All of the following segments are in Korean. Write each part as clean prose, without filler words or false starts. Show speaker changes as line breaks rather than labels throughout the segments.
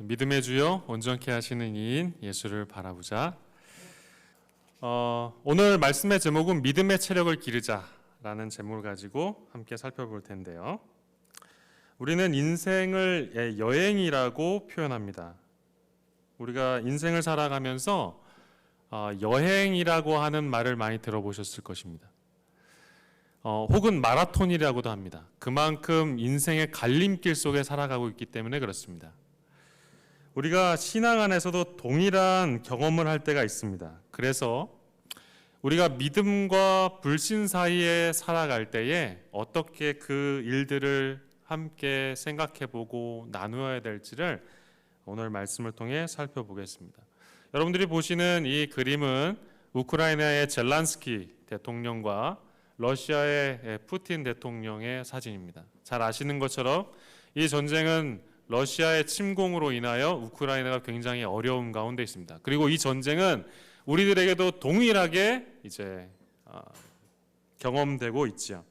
믿음의 주여 온전케 하시는 이인 예수를 바라보자. 오늘 말씀의 제목은 믿음의 체력을 기르자라는 제목을 가지고 함께 살펴볼 텐데요. 우리는 인생을 여행이라고 표현합니다. 우리가 인생을 살아가면서 여행이라고 하는 말을 많이 들어보셨을 것입니다. 혹은 마라톤이라고도 합니다. 그만큼 인생의 갈림길 속에 살아가고 있기 때문에 그렇습니다. 우리가 신앙 안에서도 동일한 경험을 할 때가 있습니다. 그래서 우리가 믿음과 불신 사이에 살아갈 때에 어떻게 그 일들을 함께 생각해보고 나누어야 될지를 오늘 말씀을 통해 살펴보겠습니다. 여러분들이 보시는 이 그림은 우크라이나의 젤란스키 대통령과 러시아의 푸틴 대통령의 사진입니다. 잘 아시는 것처럼 이 전쟁은 러시아의 침공으로 인하여 우크라이나가 굉장히 어려움 가운데 있습니다. 그리고 이 전쟁은 우리들에게도 동일하게 경험되고 있죠.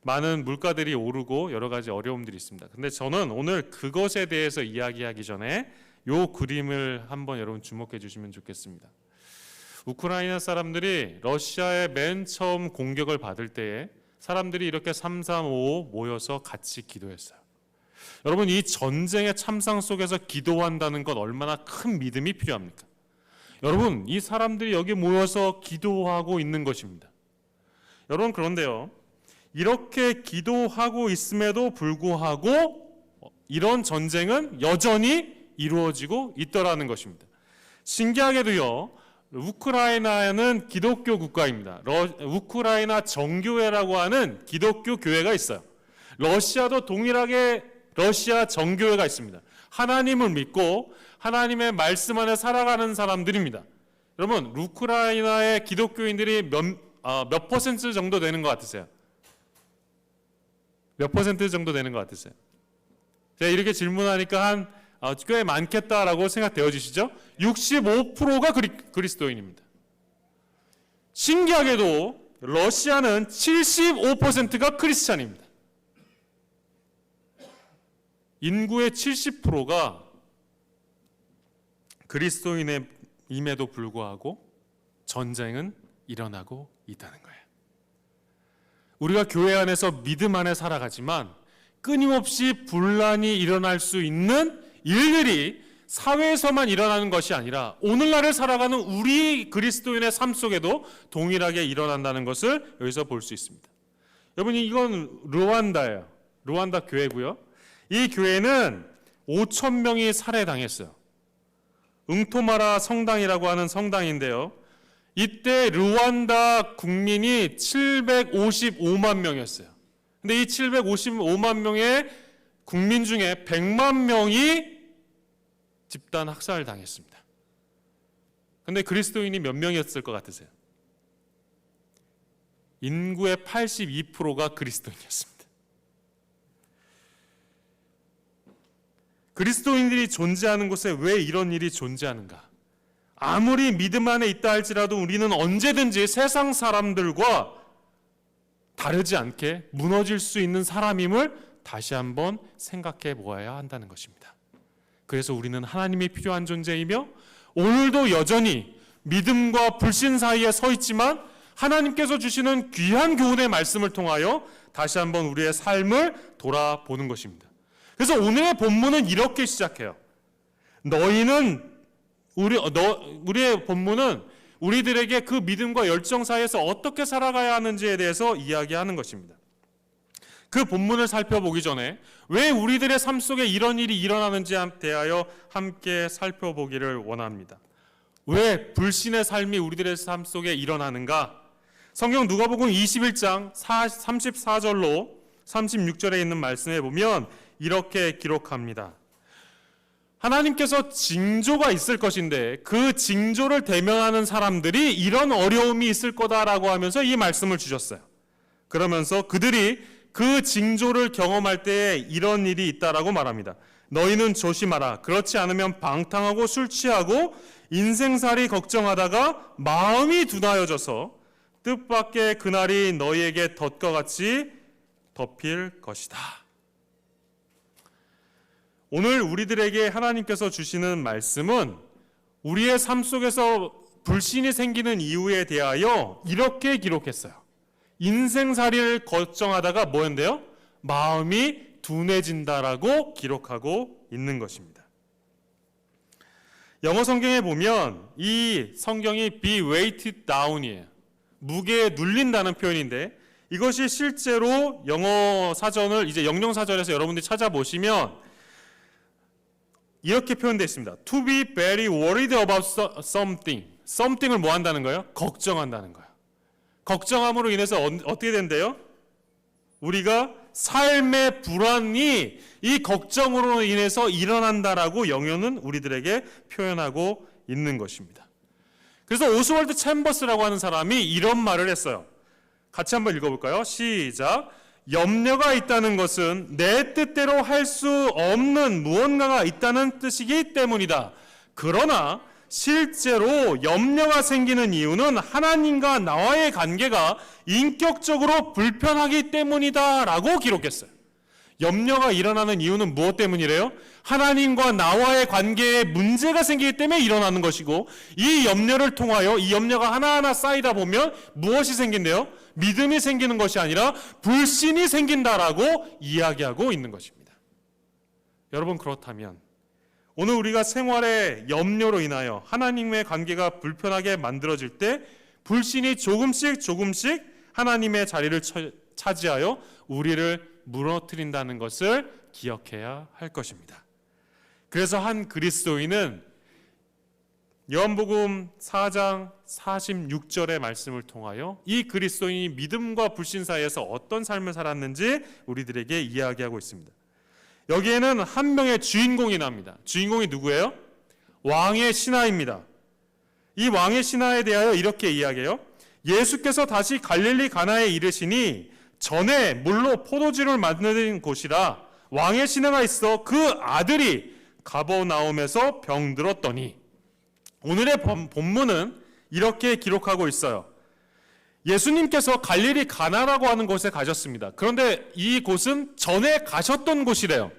많은 물가들이 오르고 여러 가지 어려움들이 있습니다. 근데 저는 오늘 그것에 대해서 이야기하기 전에 이 그림을 한번 여러분 주목해 주시면 좋겠습니다. 우크라이나 사람들이 러시아의 맨 처음 공격을 받을 때에 사람들이 이렇게 335 모여서 같이 기도했어요. 여러분, 이 전쟁의 참상 속에서 기도한다는 것 얼마나 큰 믿음이 필요합니까? 여러분, 이 사람들이 여기 모여서 기도하고 있는 것입니다. 여러분, 그런데요, 이렇게 기도하고 있음에도 불구하고 이런 전쟁은 여전히 이루어지고 있더라는 것입니다. 신기하게도요, 우크라이나는 기독교 국가입니다. 우크라이나 정교회라고 하는 기독교 교회가 있어요. 러시아도 동일하게 러시아 정교회가 있습니다. 하나님을 믿고 하나님의 말씀 안에 살아가는 사람들입니다. 여러분, 우크라이나의 기독교인들이 몇 퍼센트 정도 되는 것 같으세요? 몇 퍼센트 정도 되는 것 같으세요? 제가 이렇게 질문하니까 꽤 많겠다라고 생각되어지시죠? 65%가 그리스도인입니다. 신기하게도 러시아는 75%가 크리스찬입니다. 인구의 70%가 그리스도인임에도 불구하고 전쟁은 일어나고 있다는 거예요. 우리가 교회 안에서 믿음 안에 살아가지만 끊임없이 분란이 일어날 수 있는 일들이 사회에서만 일어나는 것이 아니라 오늘날을 살아가는 우리 그리스도인의 삶 속에도 동일하게 일어난다는 것을 여기서 볼 수 있습니다. 여러분, 이건 르완다예요. 르완다 교회고요. 이 교회는 5,000명이 살해당했어요. 응토마라 성당이라고 하는 성당인데요. 이때 르완다 국민이 755만 명이었어요. 근데 이 755만 명의 국민 중에 100만 명이 집단 학살을 당했습니다. 근데 그리스도인이 몇 명이었을 것 같으세요? 인구의 82%가 그리스도인이었습니다. 그리스도인들이 존재하는 곳에 왜 이런 일이 존재하는가? 아무리 믿음 안에 있다 할지라도 우리는 언제든지 세상 사람들과 다르지 않게 무너질 수 있는 사람임을 다시 한번 생각해 보아야 한다는 것입니다. 그래서 우리는 하나님이 필요한 존재이며 오늘도 여전히 믿음과 불신 사이에 서 있지만 하나님께서 주시는 귀한 교훈의 말씀을 통하여 다시 한번 우리의 삶을 돌아보는 것입니다. 그래서 오늘의 본문은 이렇게 시작해요. 우리의 본문은 우리들에게 그 믿음과 열정 사이에서 어떻게 살아가야 하는지에 대해서 이야기하는 것입니다. 그 본문을 살펴보기 전에 왜 우리들의 삶 속에 이런 일이 일어나는지에 대하여 함께 살펴보기를 원합니다. 왜 불신의 삶이 우리들의 삶 속에 일어나는가? 성경 누가복음 21장 34절로 36절에 있는 말씀에 보면 이렇게 기록합니다. 하나님께서 징조가 있을 것인데 그 징조를 대면하는 사람들이 이런 어려움이 있을 거다라고 하면서 이 말씀을 주셨어요. 그러면서 그들이 그 징조를 경험할 때에 이런 일이 있다라고 말합니다. 너희는 조심하라. 그렇지 않으면 방탕하고 술 취하고 인생살이 걱정하다가 마음이 둔하여져서 뜻밖의 그날이 너희에게 덫과 같이 덮일 것이다. 오늘 우리들에게 하나님께서 주시는 말씀은 우리의 삶 속에서 불신이 생기는 이유에 대하여 이렇게 기록했어요. 인생살이를 걱정하다가 뭐였는데요? 마음이 둔해진다라고 기록하고 있는 것입니다. 영어 성경에 보면 이 성경이 be weighted down이에요. 무게에 눌린다는 표현인데 이것이 실제로 영어 사전을 이제 영영사전에서 여러분들이 찾아보시면 이렇게 표현되어 있습니다. To be very worried about something. something을 뭐 한다는 거예요? 걱정한다는 거예요. 걱정함으로 인해서 어떻게 된대요? 우리가 삶의 불안이 이 걱정으로 인해서 일어난다라고 영어는 우리들에게 표현하고 있는 것입니다. 그래서 오스월드 챔버스라고 하는 사람이 이런 말을 했어요. 같이 한번 읽어볼까요? 시작. 염려가 있다는 것은 내 뜻대로 할 수 없는 무언가가 있다는 뜻이기 때문이다. 그러나 실제로 염려가 생기는 이유는 하나님과 나와의 관계가 인격적으로 불편하기 때문이다 라고 기록했어요. 염려가 일어나는 이유는 무엇 때문이래요? 하나님과 나와의 관계에 문제가 생기기 때문에 일어나는 것이고 이 염려를 통하여 이 염려가 하나하나 쌓이다 보면 무엇이 생긴대요? 믿음이 생기는 것이 아니라 불신이 생긴다라고 이야기하고 있는 것입니다. 여러분, 그렇다면 오늘 우리가 생활의 염려로 인하여 하나님의 관계가 불편하게 만들어질 때 불신이 조금씩 하나님의 자리를 차지하여 우리를 무너뜨린다는 것을 기억해야 할 것입니다. 그래서 한 그리스도인은 요한복음 4장 46절의 말씀을 통하여 이 그리스도인이 믿음과 불신 사이에서 어떤 삶을 살았는지 우리들에게 이야기하고 있습니다. 여기에는 한 명의 주인공이 나옵니다. 주인공이 누구예요? 왕의 신하입니다. 이 왕의 신하에 대하여 이렇게 이야기해요. 예수께서 다시 갈릴리 가나에 이르시니 전에 물로 포도주를 만드는 곳이라 왕의 신하가 있어 그 아들이 가버나움에서 병들었더니. 오늘의 본문은 이렇게 기록하고 있어요. 예수님께서 갈릴리 가나라고 하는 곳에 가셨습니다. 그런데 이 곳은 전에 가셨던 곳이래요.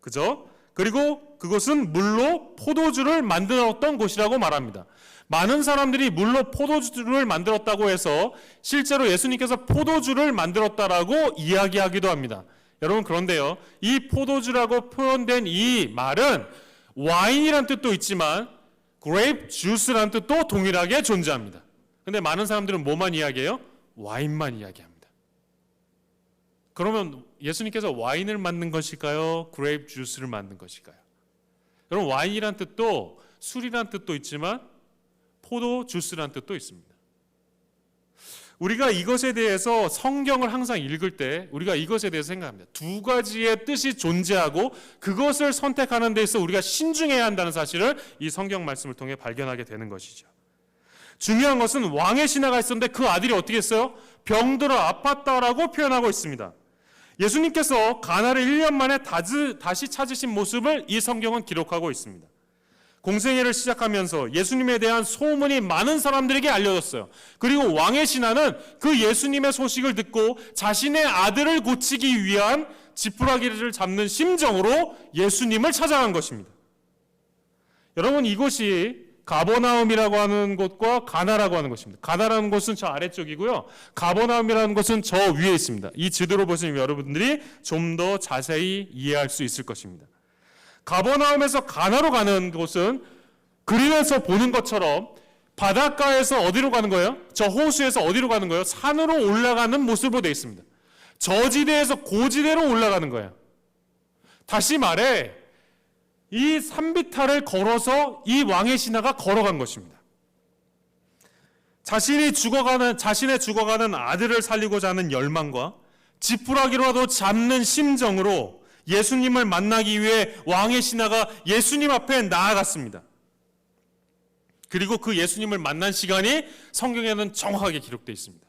그죠? 그리고 그것은 물로 포도주를 만들었던 곳이라고 말합니다. 많은 사람들이 물로 포도주를 만들었다고 해서 실제로 예수님께서 포도주를 만들었다라고 이야기하기도 합니다. 여러분, 그런데요, 이 포도주라고 표현된 이 말은 와인이란 뜻도 있지만 그레이프 주스라는 뜻도 동일하게 존재합니다. 근데 많은 사람들은 뭐만 이야기해요? 와인만 이야기합니다. 그러면 예수님께서 와인을 만든 것일까요? 그레이프 주스를 만든 것일까요? 여러분, 와인이란 뜻도 술이란 뜻도 있지만 포도 주스란 뜻도 있습니다. 우리가 이것에 대해서 성경을 항상 읽을 때 우리가 이것에 대해서 생각합니다. 두 가지의 뜻이 존재하고 그것을 선택하는 데 있어 우리가 신중해야 한다는 사실을 이 성경 말씀을 통해 발견하게 되는 것이죠. 중요한 것은 왕의 신하가 있었는데 그 아들이 어떻게 했어요? 병들어 아팠다라고 표현하고 있습니다. 예수님께서 가나를 1년 만에 다시 찾으신 모습을 이 성경은 기록하고 있습니다. 공생애를 시작하면서 예수님에 대한 소문이 많은 사람들에게 알려졌어요. 그리고 왕의 신하는 그 예수님의 소식을 듣고 자신의 아들을 고치기 위한 지푸라기를 잡는 심정으로 예수님을 찾아간 것입니다. 여러분, 이곳이 가버나움이라고 하는 곳과 가나라고 하는 것입니다. 가나라는 곳은 저 아래쪽이고요. 가버나움이라는 곳은 저 위에 있습니다. 이 지도를 보시면 여러분들이 좀 더 자세히 이해할 수 있을 것입니다. 가버나움에서 가나로 가는 곳은 그림에서 보는 것처럼 바닷가에서 어디로 가는 거예요? 저 호수에서 어디로 가는 거예요? 산으로 올라가는 모습으로 되어 있습니다. 저지대에서 고지대로 올라가는 거예요. 다시 말해 이 산비탈을 걸어서 이 왕의 신하가 걸어간 것입니다. 자신의 죽어가는 아들을 살리고자 하는 열망과 지푸라기로라도 잡는 심정으로 예수님을 만나기 위해 왕의 신하가 예수님 앞에 나아갔습니다. 그리고 그 예수님을 만난 시간이 성경에는 정확하게 기록되어 있습니다.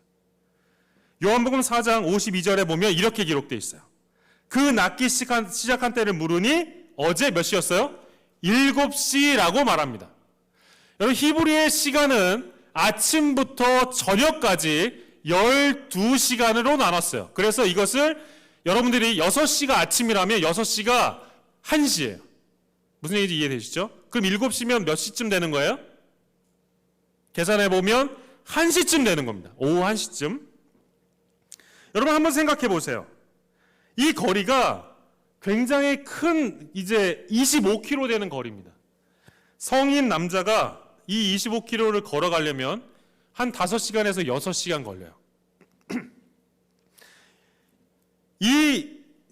요한복음 4장 52절에 보면 이렇게 기록되어 있어요. 그 낫기 시작한 때를 물으니 어제 몇 시였어요? 7시라고 말합니다. 여러분, 히브리의 시간은 아침부터 저녁까지 12시간으로 나눴어요. 그래서 이것을 여러분들이 6시가 아침이라면 6시가 1시예요. 무슨 얘기인지 이해되시죠? 그럼 7시면 몇 시쯤 되는 거예요? 계산해 보면 1시쯤 되는 겁니다. 오후 1시쯤. 여러분 한번 생각해 보세요. 이 거리가 굉장히 큰 이제 25km 되는 거리입니다. 성인 남자가 이 25km를 걸어가려면 한 5시간에서 6시간 걸려요.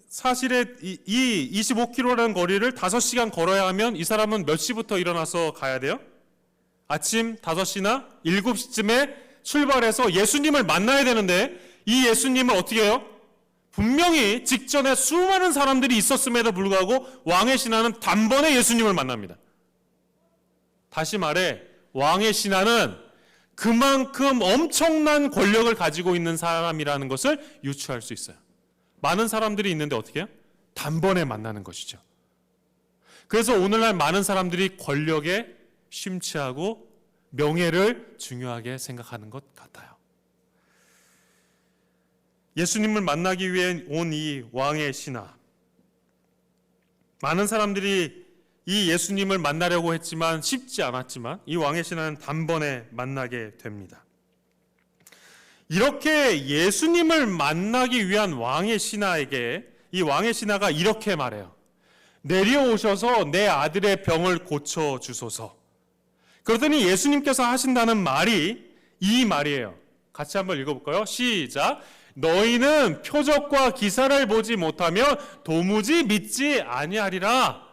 사실에 이 25km라는 거리를 5시간 걸어야 하면 이 사람은 몇 시부터 일어나서 가야 돼요? 아침 5시나 7시쯤에 출발해서 예수님을 만나야 되는데 이 예수님을 어떻게 해요? 분명히 직전에 수많은 사람들이 있었음에도 불구하고 왕의 신하는 단번에 예수님을 만납니다. 다시 말해 왕의 신하는 그만큼 엄청난 권력을 가지고 있는 사람이라는 것을 유추할 수 있어요. 많은 사람들이 있는데 어떻게 해요? 단번에 만나는 것이죠. 그래서 오늘날 많은 사람들이 권력에 심취하고 명예를 중요하게 생각하는 것 같아요. 예수님을 만나기 위해 온 이 왕의 신하, 많은 사람들이 이 예수님을 만나려고 했지만 쉽지 않았지만 이 왕의 신하는 단번에 만나게 됩니다. 이렇게 예수님을 만나기 위한 왕의 신하에게 이 왕의 신하가 이렇게 말해요. 내려오셔서 내 아들의 병을 고쳐주소서. 그러더니 예수님께서 하신다는 말이 이 말이에요. 같이 한번 읽어볼까요? 시작. 너희는 표적과 기사를 보지 못하면 도무지 믿지 아니하리라.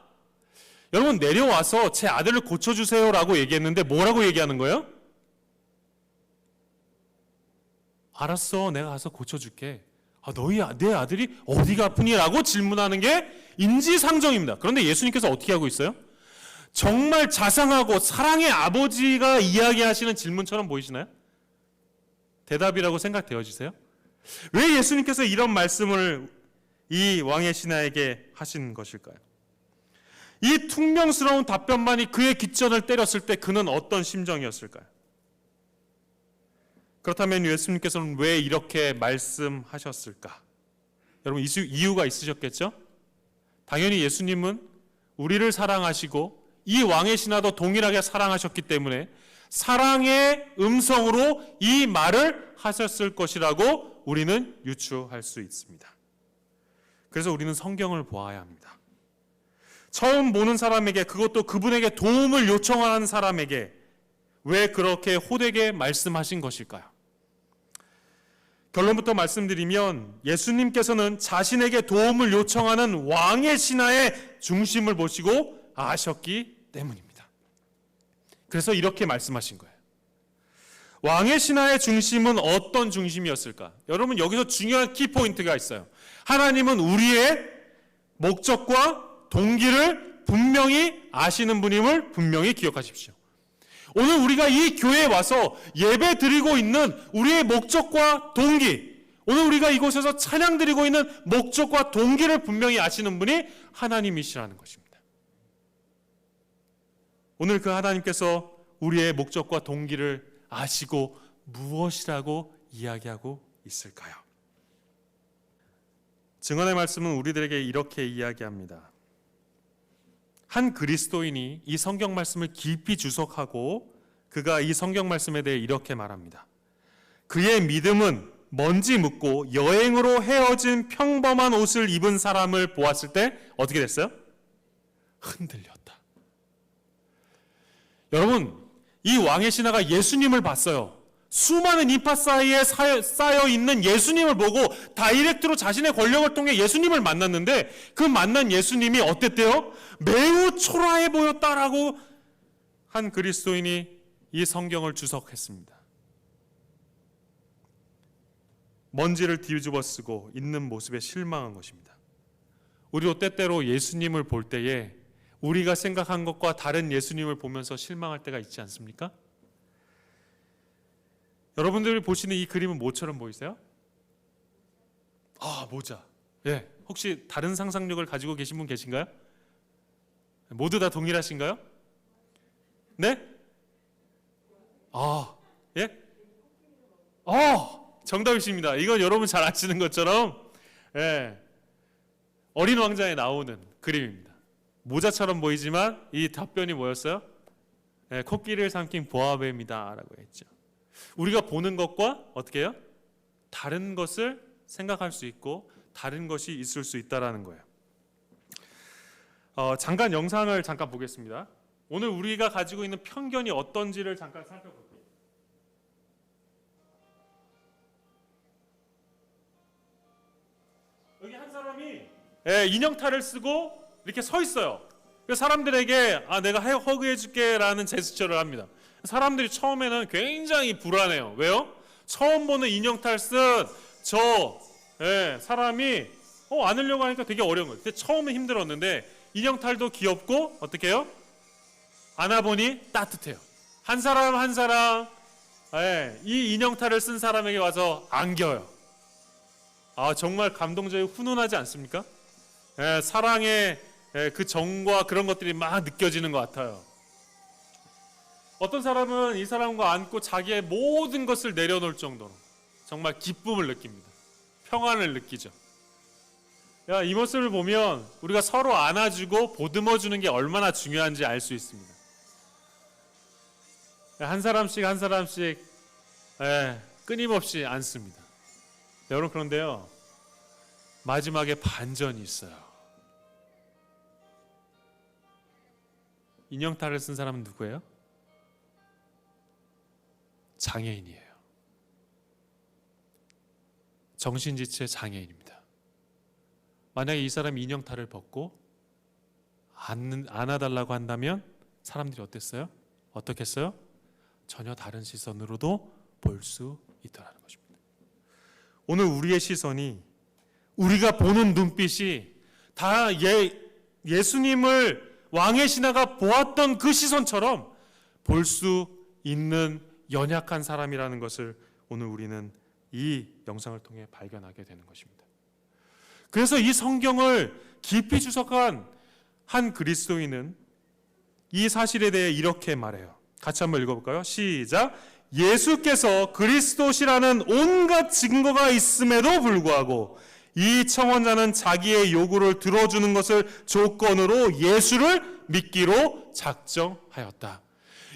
여러분 내려와서 제 아들을 고쳐주세요라고 얘기했는데 뭐라고 얘기하는 거예요? 알았어, 내가 가서 고쳐줄게. 내 아들이 어디가 아프니? 라고 질문하는 게 인지상정입니다. 그런데 예수님께서 어떻게 하고 있어요? 정말 자상하고 사랑의 아버지가 이야기하시는 질문처럼 보이시나요? 대답이라고 생각되어지세요? 왜 예수님께서 이런 말씀을 이 왕의 신하에게 하신 것일까요? 이 퉁명스러운 답변만이 그의 귓전을 때렸을 때 그는 어떤 심정이었을까요? 그렇다면 예수님께서는 왜 이렇게 말씀하셨을까? 여러분 이유가 있으셨겠죠? 당연히 예수님은 우리를 사랑하시고 이 왕의 신하도 동일하게 사랑하셨기 때문에 사랑의 음성으로 이 말을 하셨을 것이라고 우리는 유추할 수 있습니다. 그래서 우리는 성경을 보아야 합니다. 처음 보는 사람에게, 그것도 그분에게 도움을 요청하는 사람에게 왜 그렇게 호되게 말씀하신 것일까요? 결론부터 말씀드리면 예수님께서는 자신에게 도움을 요청하는 왕의 신하의 중심을 보시고 아셨기 때문입니다. 그래서 이렇게 말씀하신 거예요. 왕의 신하의 중심은 어떤 중심이었을까? 여러분 여기서 중요한 키포인트가 있어요. 하나님은 우리의 목적과 동기를 분명히 아시는 분임을 분명히 기억하십시오. 오늘 우리가 이 교회에 와서 예배 드리고 있는 우리의 목적과 동기, 오늘 우리가 이곳에서 찬양 드리고 있는 목적과 동기를 분명히 아시는 분이 하나님이시라는 것입니다. 오늘 그 하나님께서 우리의 목적과 동기를 아시고 무엇이라고 이야기하고 있을까요? 증언의 말씀은 우리들에게 이렇게 이야기합니다. 한 그리스도인이 이 성경 말씀을 깊이 주석하고 그가 이 성경 말씀에 대해 이렇게 말합니다. 그의 믿음은 먼지 묻고 여행으로 헤어진 평범한 옷을 입은 사람을 보았을 때 어떻게 됐어요? 흔들렸다. 여러분, 이 왕의 신하가 예수님을 봤어요. 수많은 인파 사이에 쌓여 있는 예수님을 보고 다이렉트로 자신의 권력을 통해 예수님을 만났는데 그 만난 예수님이 어땠대요? 매우 초라해 보였다라고 한 그리스도인이 이 성경을 주석했습니다. 먼지를 뒤집어 쓰고 있는 모습에 실망한 것입니다. 우리도 때때로 예수님을 볼 때에 우리가 생각한 것과 다른 예수님을 보면서 실망할 때가 있지 않습니까? 여러분들이 보시는 이 그림은 뭐처럼 보이세요? 모자. 예, 혹시 다른 상상력을 가지고 계신 분 계신가요? 모두 다 동일하신가요? 네? 예? 정답이십니다. 이건 여러분 잘 아시는 것처럼 어린 왕자에 나오는 그림입니다. 모자처럼 보이지만 이 답변이 뭐였어요? 네, 코끼리를 삼킨 보아뱀이다 라고 했죠. 우리가 보는 것과 어떻게 해요? 다른 것을 생각할 수 있고 다른 것이 있을 수 있다라는 거예요. 잠깐 영상을 잠깐 보겠습니다. 오늘 우리가 가지고 있는 편견이 어떤지를 잠깐 살펴볼게요. 여기 한 사람이 인형탈을 쓰고 이렇게 서 있어요. 그래서 사람들에게 내가 허그해 줄게라는 제스처를 합니다. 사람들이 처음에는 굉장히 불안해요. 왜요? 처음 보는 인형탈 쓴 저 사람이 안으려고 하니까 되게 어려운 거예요. 근데 처음에 힘들었는데 인형탈도 귀엽고 어떻게 해요? 안아보니 따뜻해요. 한 사람 한 사람 이 인형탈을 쓴 사람에게 와서 안겨요. 정말 감동적이고 훈훈하지 않습니까? 사랑의 그 정과 그런 것들이 막 느껴지는 것 같아요. 어떤 사람은 이 사람과 안고 자기의 모든 것을 내려놓을 정도로 정말 기쁨을 느낍니다. 평안을 느끼죠. 이 모습을 보면 우리가 서로 안아주고 보듬어주는 게 얼마나 중요한지 알 수 있습니다. 한 사람씩 한 사람씩 끊임없이 안습니다. 여러분, 그런데요, 마지막에 반전이 있어요. 인형탈을 쓴 사람은 누구예요? 장애인이에요. 정신지체 장애인입니다. 만약에 이 사람이 인형탈을 벗고 안아달라고 한다면 사람들이 어땠어요? 어떻겠어요? 전혀 다른 시선으로도 볼 수 있다는 것입니다. 오늘 우리의 시선이, 우리가 보는 눈빛이 다 예수님을 왕의 신하가 보았던 그 시선처럼 볼 수 있는 연약한 사람이라는 것을 오늘 우리는 이 영상을 통해 발견하게 되는 것입니다. 그래서 이 성경을 깊이 주석한 한 그리스도인은 이 사실에 대해 이렇게 말해요. 같이 한번 읽어볼까요? 시작. 예수께서 그리스도시라는 온갖 증거가 있음에도 불구하고 이 청혼자는 자기의 요구를 들어주는 것을 조건으로 예수를 믿기로 작정하였다.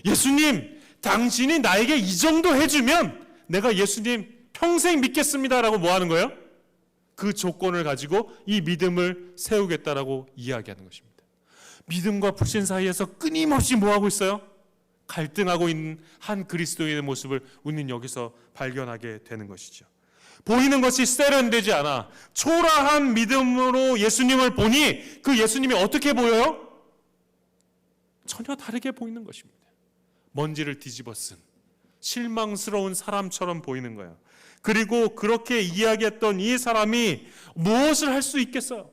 예수님, 당신이 나에게 이 정도 해주면 내가 예수님 평생 믿겠습니다라고 뭐 하는 거예요? 그 조건을 가지고 이 믿음을 세우겠다라고 이야기하는 것입니다. 믿음과 불신 사이에서 끊임없이 뭐 하고 있어요? 갈등하고 있는 한 그리스도인의 모습을 우리는 여기서 발견하게 되는 것이죠. 보이는 것이 세련되지 않아 초라한 믿음으로 예수님을 보니 그 예수님이 어떻게 보여요? 전혀 다르게 보이는 것입니다. 먼지를 뒤집어 쓴 실망스러운 사람처럼 보이는 거예요. 그리고 그렇게 이야기했던 이 사람이 무엇을 할 수 있겠어요?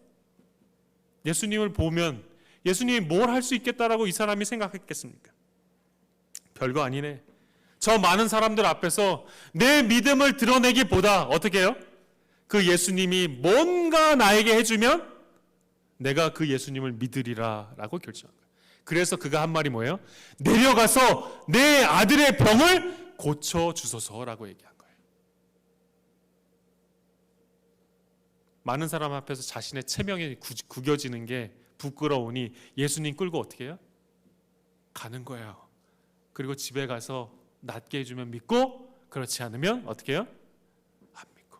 예수님을 보면 예수님이 뭘 할 수 있겠다라고 이 사람이 생각했겠습니까? 별거 아니네. 저 많은 사람들 앞에서 내 믿음을 드러내기보다 어떻게 해요? 그 예수님이 뭔가 나에게 해주면 내가 그 예수님을 믿으리라 라고 결정한 거예요. 그래서 그가 한 말이 뭐예요? 내려가서 내 아들의 병을 고쳐주소서라고 얘기한 거예요. 많은 사람 앞에서 자신의 체면이 구겨지는 게 부끄러우니 예수님 끌고 어떻게 해요? 가는 거예요. 그리고 집에 가서 낫게 해주면 믿고, 그렇지 않으면 어떻게 해요? 안 믿고.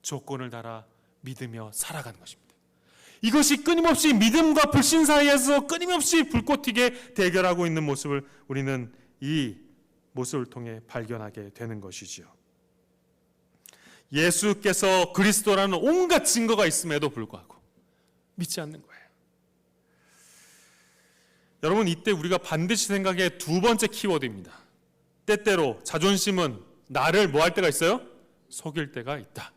조건을 달아 믿으며 살아가는 것입니다. 이것이 끊임없이 믿음과 불신 사이에서 끊임없이 불꽃 튀게 대결하고 있는 모습을 우리는 이 모습을 통해 발견하게 되는 것이지요. 예수께서 그리스도라는 온갖 증거가 있음에도 불구하고 믿지 않는 거예요. 여러분, 이때 우리가 반드시 생각해야 두 번째 키워드입니다. 때때로 자존심은 나를 뭐 할 때가 있어요? 속일 때가 있다.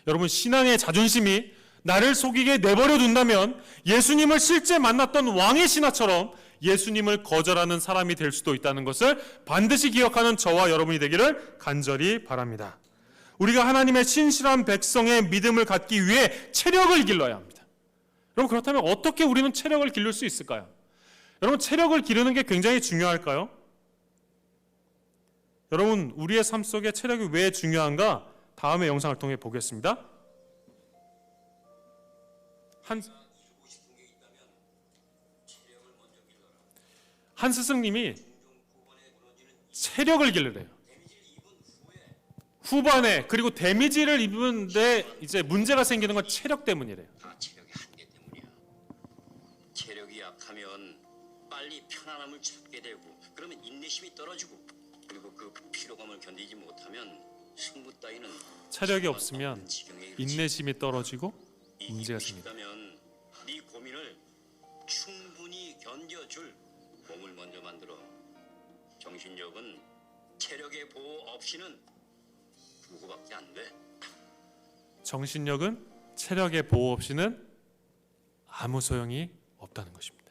여러분, 신앙의 자존심이 나를 속이게 내버려 둔다면 예수님을 실제 만났던 왕의 신하처럼 예수님을 거절하는 사람이 될 수도 있다는 것을 반드시 기억하는 저와 여러분이 되기를 간절히 바랍니다. 우리가 하나님의 신실한 백성의 믿음을 갖기 위해 체력을 길러야 합니다. 여러분, 그렇다면 어떻게 우리는 체력을 기를 수 있을까요? 여러분, 체력을 기르는 게 굉장히 중요할까요? 여러분, 우리의 삶 속에 체력이 왜 중요한가? 다음의 영상을 통해 보겠습니다. 한 스승님이 체력을 기르래요. 후반에 그리고 데미지를 입은데 이제 문제가 생기는 건 체력 때문이래요.
다 체력의 한계 때문이야. 체력이 약하면 빨리 편안함을 찾게 되고 그러면 인내심이 떨어지고 그리고 그 피로감을 견디지 못하면 승부 따위는
체력이 없으면 인내심이 떨어지고 문제가
생긴다.
생깁니다.
네 고민을 충분히 견뎌줄 몸을 먼저 만들어. 정신력은 체력의 보호 없이는 불구밖에 안 돼.
정신력은 체력의 보호 없이는 아무 소용이 없다는 것입니다.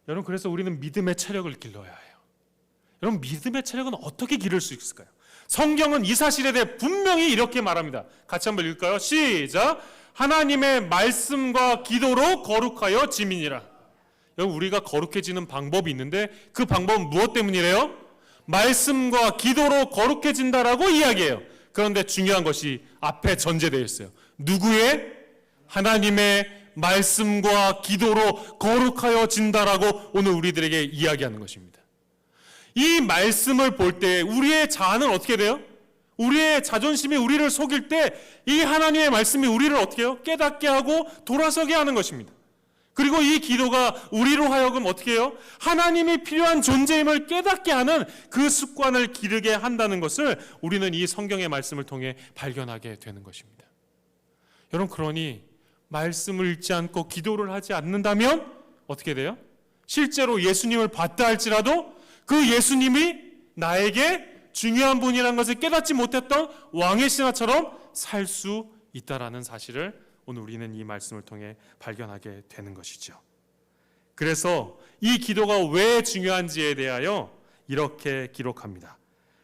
여러분, 그래서 우리는 믿음의 체력을 길러야 해요. 여러분, 믿음의 체력은 어떻게 기를 수 있을까요? 성경은 이 사실에 대해 분명히 이렇게 말합니다. 같이 한번 읽을까요? 시작! 하나님의 말씀과 기도로 거룩하여 지민이라. 여러분, 우리가 거룩해지는 방법이 있는데 그 방법은 무엇 때문이래요? 말씀과 기도로 거룩해진다라고 이야기해요. 그런데 중요한 것이 앞에 전제되어 있어요. 누구의? 하나님의 말씀과 기도로 거룩하여 진다라고 오늘 우리들에게 이야기하는 것입니다. 이 말씀을 볼 때 우리의 자아는 어떻게 돼요? 우리의 자존심이 우리를 속일 때 이 하나님의 말씀이 우리를 어떻게 해요? 깨닫게 하고 돌아서게 하는 것입니다. 그리고 이 기도가 우리로 하여금 어떻게 해요? 하나님이 필요한 존재임을 깨닫게 하는 그 습관을 기르게 한다는 것을 우리는 이 성경의 말씀을 통해 발견하게 되는 것입니다. 여러분, 그러니 말씀을 읽지 않고 기도를 하지 않는다면 어떻게 돼요? 실제로 예수님을 봤다 할지라도 그 예수님이 나에게 중요한 분이라는 것을 깨닫지 못했던 왕의 신하처럼 살 수 있다라는 사실을 오늘 우리는 이 말씀을 통해 발견하게 되는 것이죠. 그래서 이 기도가 왜 중요한지에 대하여 이렇게 기록합니다.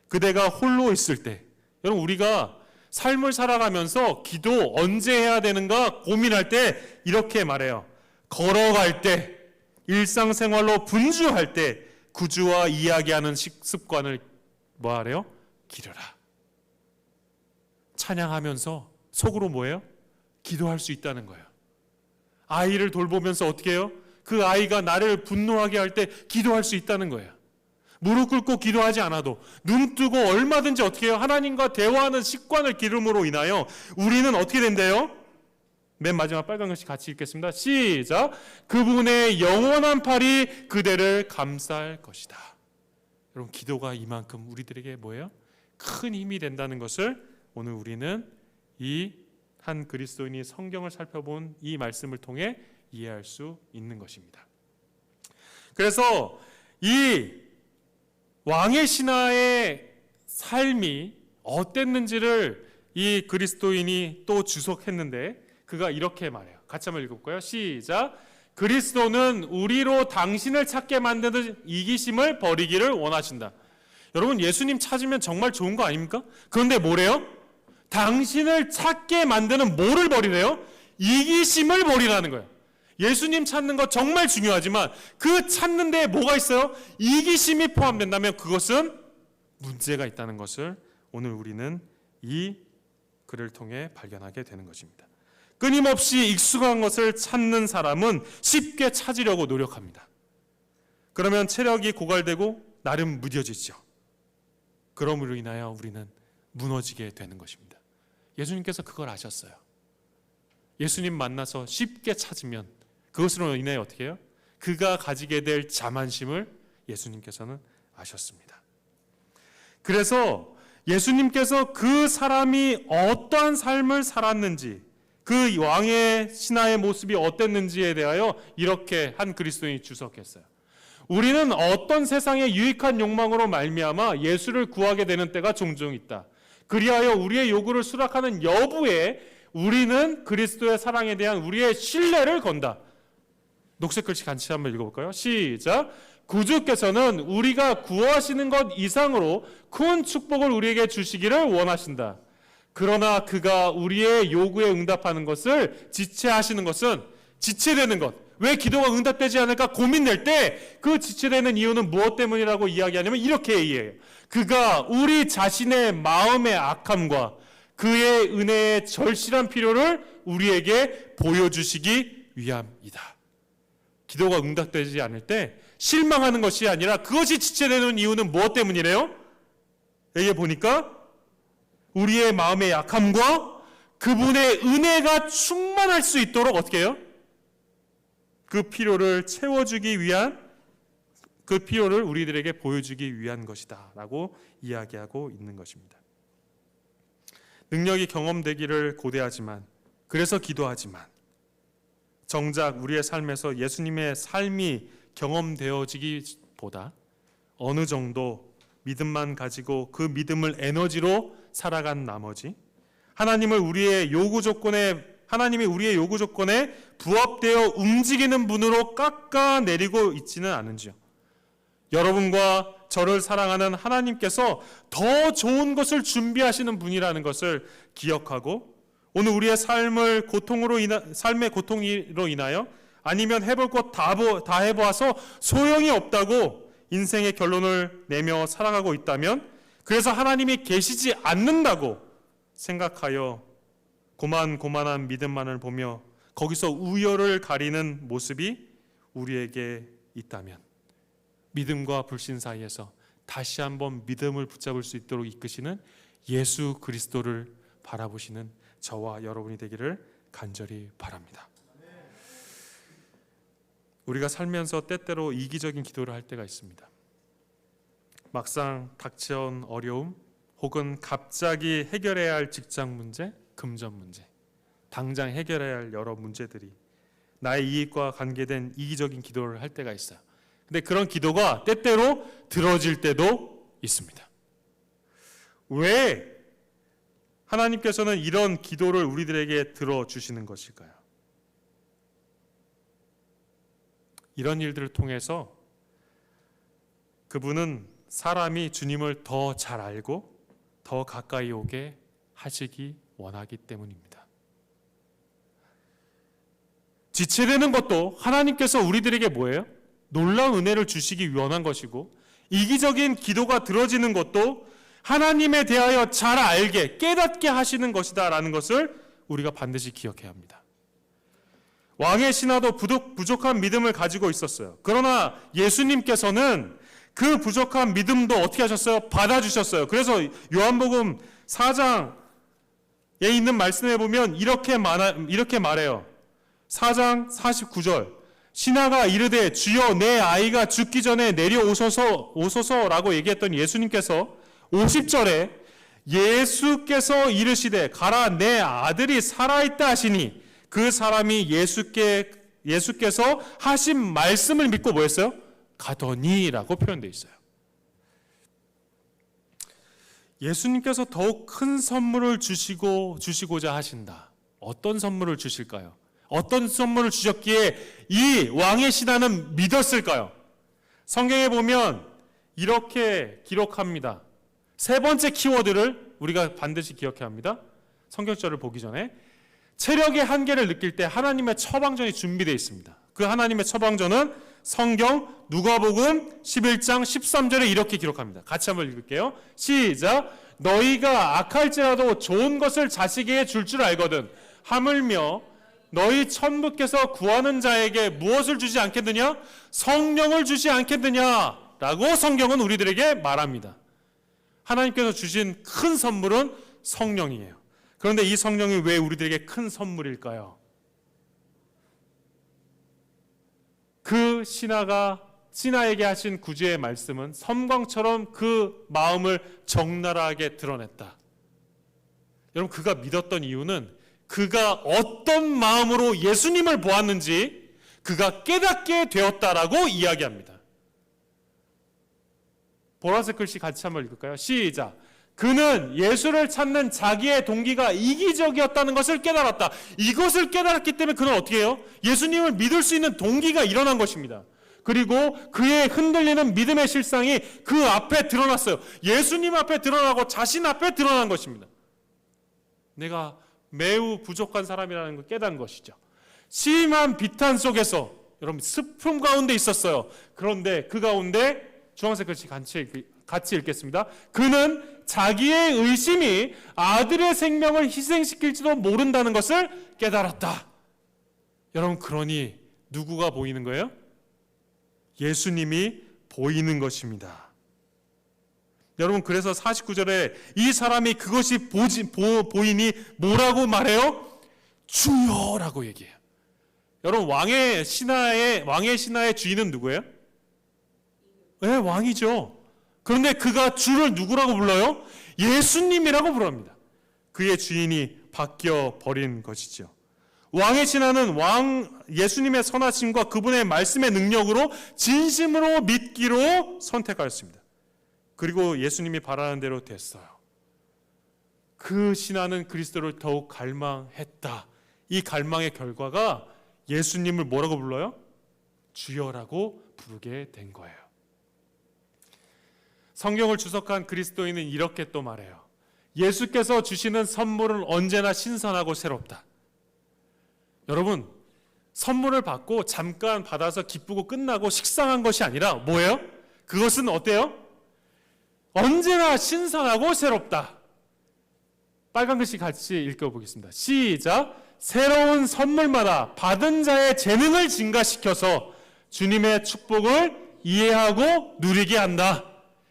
그대가 홀로 있을 때, 여러분, 우리가 삶을 살아가면서 기도 언제 해야 되는가 고민할 때 이렇게 말해요. 걸어갈 때, 일상생활로 분주할 때 구주와 이야기하는 습관을 뭐 하래요? 기르라. 찬양하면서 속으로 뭐예요? 기도할 수 있다는 거예요. 아이를 돌보면서 어떻게 해요? 그 아이가 나를 분노하게 할 때 기도할 수 있다는 거예요. 무릎 꿇고 기도하지 않아도 눈 뜨고 얼마든지 어떻게 해요? 하나님과 대화하는 습관을 기름으로 인하여 우리는 어떻게 된대요? 맨 마지막 빨간 글씨 같이 읽겠습니다. 시작! 그분의 영원한 팔이 그대를 감쌀 것이다. 여러분, 기도가 이만큼 우리들에게 뭐예요? 큰 힘이 된다는 것을 오늘 우리는 이 한 그리스도인이 성경을 살펴본 이 말씀을 통해 이해할 수 있는 것입니다. 그래서 이 왕의 신하의 삶이 어땠는지를 이 그리스도인이 또 주석했는데 그가 이렇게 말해요. 같이 한번 읽어볼까요? 시작! 그리스도는 우리로 당신을 찾게 만드는 이기심을 버리기를 원하신다. 여러분, 예수님 찾으면 정말 좋은 거 아닙니까? 그런데 뭐래요? 당신을 찾게 만드는 뭐를 버리래요? 이기심을 버리라는 거예요. 예수님 찾는 거 정말 중요하지만 그 찾는 데에 뭐가 있어요? 이기심이 포함된다면 그것은 문제가 있다는 것을 오늘 우리는 이 글을 통해 발견하게 되는 것입니다. 끊임없이 익숙한 것을 찾는 사람은 쉽게 찾으려고 노력합니다. 그러면 체력이 고갈되고 나름 무뎌지죠. 그러므로 인하여 우리는 무너지게 되는 것입니다. 예수님께서 그걸 아셨어요. 예수님 만나서 쉽게 찾으면 그것으로 인해 어떻게 해요? 그가 가지게 될 자만심을 예수님께서는 아셨습니다. 그래서 예수님께서 그 사람이 어떠한 삶을 살았는지, 그 왕의 신하의 모습이 어땠는지에 대하여 이렇게 한 그리스도인이 주석했어요. 우리는 어떤 세상의 유익한 욕망으로 말미암아 예수를 구하게 되는 때가 종종 있다. 그리하여 우리의 요구를 수락하는 여부에 우리는 그리스도의 사랑에 대한 우리의 신뢰를 건다. 녹색 글씨 같이 한번 읽어볼까요? 시작! 구주께서는 우리가 구하시는 것 이상으로 큰 축복을 우리에게 주시기를 원하신다. 그러나 그가 우리의 요구에 응답하는 것을 지체하시는 것은 지체되는 것. 왜 기도가 응답되지 않을까 고민될 때 그 지체되는 이유는 무엇 때문이라고 이야기하냐면 이렇게 이해해요. 그가 우리 자신의 마음의 악함과 그의 은혜의 절실한 필요를 우리에게 보여주시기 위함이다. 기도가 응답되지 않을 때 실망하는 것이 아니라 그것이 지체되는 이유는 무엇 때문이래요? 여기 보니까 우리의 마음의 약함과 그분의 은혜가 충만할 수 있도록 어떻게 해요? 그 필요를 채워주기 위한, 그 필요를 우리들에게 보여주기 위한 것이다 라고 이야기하고 있는 것입니다. 능력이 경험되기를 고대하지만, 그래서 기도하지만, 정작 우리의 삶에서 예수님의 삶이 경험되어지기보다 어느 정도 믿음만 가지고 그 믿음을 에너지로 살아간 나머지 하나님이 우리의 요구 조건에 부합되어 움직이는 분으로 깎아내리고 있지는 않은지요. 여러분과 저를 사랑하는 하나님께서 더 좋은 것을 준비하시는 분이라는 것을 기억하고, 오늘 우리의 삶의 고통으로 인하여 아니면 해볼 것 다 해보아서 소용이 없다고 인생의 결론을 내며 살아가고 있다면, 그래서 하나님이 계시지 않는다고 생각하여 고만고만한 믿음만을 보며 거기서 우열을 가리는 모습이 우리에게 있다면, 믿음과 불신 사이에서 다시 한번 믿음을 붙잡을 수 있도록 이끄시는 예수 그리스도를 바라보시는 저와 여러분이 되기를 간절히 바랍니다. 우리가 살면서 때때로 이기적인 기도를 할 때가 있습니다. 막상 닥쳐온 어려움, 혹은 갑자기 해결해야 할 직장 문제, 금전 문제, 당장 해결해야 할 여러 문제들이 나의 이익과 관계된 이기적인 기도를 할 때가 있어요. 근데 그런 기도가 때때로 들어질 때도 있습니다. 왜 하나님께서는 이런 기도를 우리들에게 들어주시는 것일까요? 이런 일들을 통해서 그분은 사람이 주님을 더 잘 알고 더 가까이 오게 하시기 원하기 때문입니다. 지체되는 것도 하나님께서 우리들에게 뭐예요? 놀라운 은혜를 주시기 원한 것이고, 이기적인 기도가 들어지는 것도 하나님에 대하여 잘 알게 깨닫게 하시는 것이다 라는 것을 우리가 반드시 기억해야 합니다. 왕의 신하도 부족한 믿음을 가지고 있었어요. 그러나 예수님께서는 그 부족한 믿음도 어떻게 하셨어요? 받아주셨어요. 그래서 요한복음 4장에 있는 말씀에 보면 이렇게 말해요. 4장 49절, 신하가 이르되 주여 내 아이가 죽기 전에 내려오소서라고 얘기했던 예수님께서 50절에 예수께서 이르시되 가라 내 아들이 살아있다 하시니, 그 사람이 예수께서 하신 말씀을 믿고 뭐 했어요? 가더니라고 표현되어 있어요. 예수님께서 더욱 큰 선물을 주시고자 하신다. 어떤 선물을 주실까요? 어떤 선물을 주셨기에 이 왕의 신하는 믿었을까요? 성경에 보면 이렇게 기록합니다. 세 번째 키워드를 우리가 반드시 기억해야 합니다. 성경절을 보기 전에 체력의 한계를 느낄 때 하나님의 처방전이 준비되어 있습니다. 그 하나님의 처방전은 성경 누가복음 11장 13절에 이렇게 기록합니다. 같이 한번 읽을게요. 시작. 너희가 악할지라도 좋은 것을 자식에게 줄 줄 알거든 하물며 너희 천부께서 구하는 자에게 무엇을 주지 않겠느냐? 성령을 주지 않겠느냐? 라고 성경은 우리들에게 말합니다. 하나님께서 주신 큰 선물은 성령이에요. 그런데 이 성령이 왜 우리들에게 큰 선물일까요? 그 신하에게 하신 구주의 말씀은 섬광처럼 그 마음을 적나라하게 드러냈다. 여러분, 그가 믿었던 이유는 그가 어떤 마음으로 예수님을 보았는지 그가 깨닫게 되었다라고 이야기합니다. 보라색 글씨 같이 한번 읽을까요? 시작. 그는 예수를 찾는 자기의 동기가 이기적이었다는 것을 깨달았다. 이것을 깨달았기 때문에 그는 어떻게 해요? 예수님을 믿을 수 있는 동기가 일어난 것입니다. 그리고 그의 흔들리는 믿음의 실상이 그 앞에 드러났어요. 예수님 앞에 드러나고 자신 앞에 드러난 것입니다. 내가 매우 부족한 사람이라는 걸 깨달은 것이죠. 심한 비탄 속에서 여러분 슬픔 가운데 있었어요. 그런데 그 가운데 주황색 글씨 같이 읽겠습니다. 그는 자기의 의심이 아들의 생명을 희생시킬지도 모른다는 것을 깨달았다. 여러분, 그러니 누구가 보이는 거예요? 예수님이 보이는 것입니다. 여러분, 그래서 49절에 이 사람이 그것이 보이니 뭐라고 말해요? 주여라고 얘기해요. 여러분, 왕의 신하의 주인은 누구예요? 네, 왕이죠. 그런데 그가 주를 누구라고 불러요? 예수님이라고 부릅니다. 그의 주인이 바뀌어 버린 것이죠. 왕의 신하는 예수님의 선하심과 그분의 말씀의 능력으로 진심으로 믿기로 선택하였습니다. 그리고 예수님이 바라는 대로 됐어요. 그 신하는 그리스도를 더욱 갈망했다. 이 갈망의 결과가 예수님을 뭐라고 불러요? 주여라고 부르게 된 거예요. 성경을 주석한 그리스도인은 이렇게 또 말해요. 예수께서 주시는 선물은 언제나 신선하고 새롭다. 여러분, 선물을 받고 잠깐 받아서 기쁘고 끝나고 식상한 것이 아니라 뭐예요? 그것은 어때요? 언제나 신선하고 새롭다. 빨간 글씨 같이 읽어보겠습니다. 시작. 새로운 선물마다 받은 자의 재능을 증가시켜서 주님의 축복을 이해하고 누리게 한다.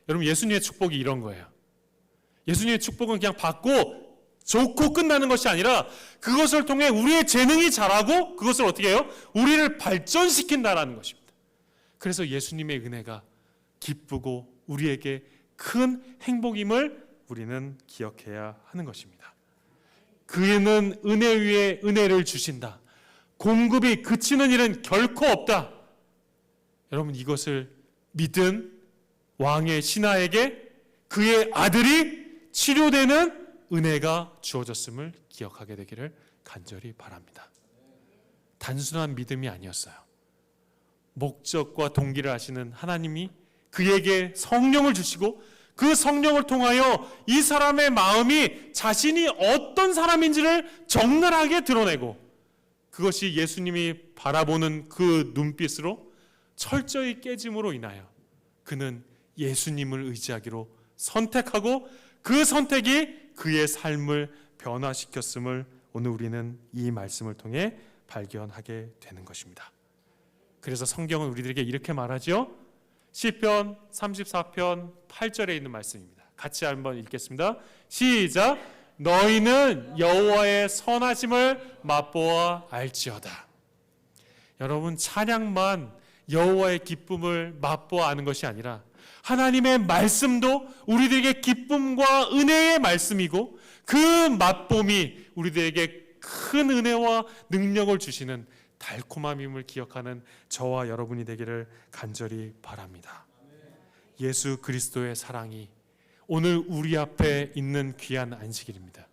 여러분, 예수님의 축복이 이런 거예요. 예수님의 축복은 그냥 받고 좋고 끝나는 것이 아니라 그것을 통해 우리의 재능이 자라고 그것을 어떻게 해요? 우리를 발전시킨다라는 것입니다. 그래서 예수님의 은혜가 기쁘고 우리에게 큰 행복임을 우리는 기억해야 하는 것입니다. 그는 은혜 위에 은혜를 주신다. 공급이 그치는 일은 결코 없다. 여러분, 이것을 믿은 왕의 신하에게 그의 아들이 치료되는 은혜가 주어졌음을 기억하게 되기를 간절히 바랍니다. 단순한 믿음이 아니었어요. 목적과 동기를 아시는 하나님이 그에게 성령을 주시고 그 성령을 통하여 이 사람의 마음이 자신이 어떤 사람인지를 적나라하게 드러내고 그것이 예수님이 바라보는 그 눈빛으로 철저히 깨짐으로 인하여 그는 예수님을 의지하기로 선택하고 그 선택이 그의 삶을 변화시켰음을 오늘 우리는 이 말씀을 통해 발견하게 되는 것입니다. 그래서 성경은 우리들에게 이렇게 말하죠. 시편 34편 8절에 있는 말씀입니다. 같이 한번 읽겠습니다. 시작. 너희는 여호와의 선하심을 맛보아 알지어다. 여러분, 찬양만 여호와의 기쁨을 맛보아 아는 것이 아니라 하나님의 말씀도 우리들에게 기쁨과 은혜의 말씀이고 그 맛봄이 우리들에게 큰 은혜와 능력을 주시는 달콤함임을 기억하는 저와 여러분이 되기를 간절히 바랍니다. 예수 그리스도의 사랑이 오늘 우리 앞에 있는 귀한 안식일입니다.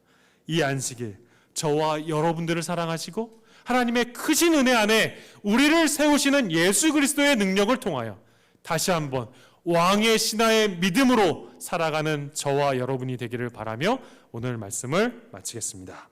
이 안식일 저와 여러분들을 사랑하시고 하나님의 크신 은혜 안에 우리를 세우시는 예수 그리스도의 능력을 통하여 다시 한번 왕의 신하의 믿음으로 살아가는 저와 여러분이 되기를 바라며 오늘 말씀을 마치겠습니다.